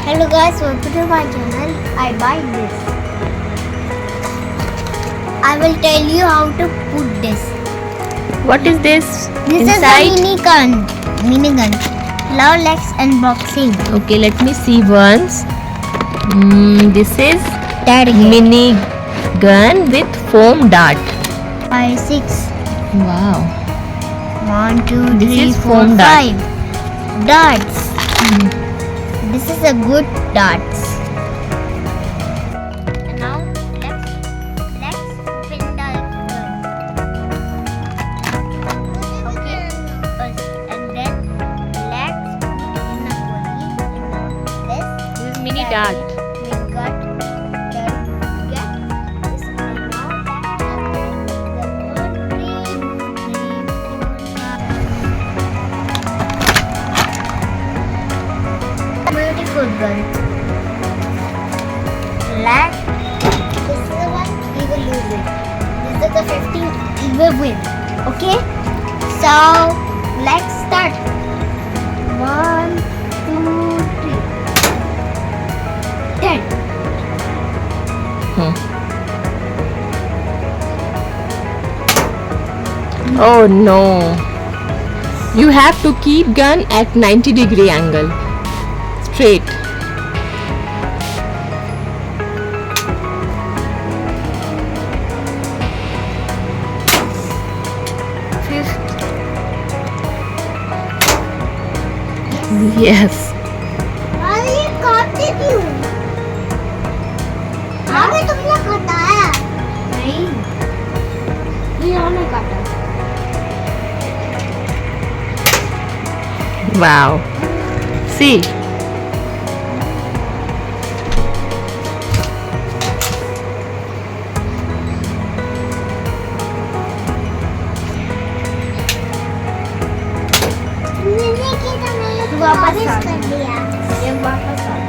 Hello guys, welcome to my channel. I buy this. I will tell you how to put this. What is this This inside? is a mini gun. Now let's unboxing. Okay, let me see once. This is That again. mini gun with foam dart. 5, 6. Wow. 1, 2, This 3, is 4, foam dart. 5. Darts. This is a good darts. And now let's open the gun. Okay. And then let's put in a goalie. This. This is mini dart. We got that. Get this. And now let's the 1, 2, 3, 4, 5. Beautiful gun. This is the one we will lose it. This is the 15 we will win. Okay? So let's start. 1, 2, 3. 10. Oh no. You have to keep gun at 90-degree angle. Straight. Yes. अरे ये काटते क्यों? अरे तुमने काटा है? नहीं, ये हमने काटा. Wow. See. मैंने क्या वापस कर दिया. ये वापस आ.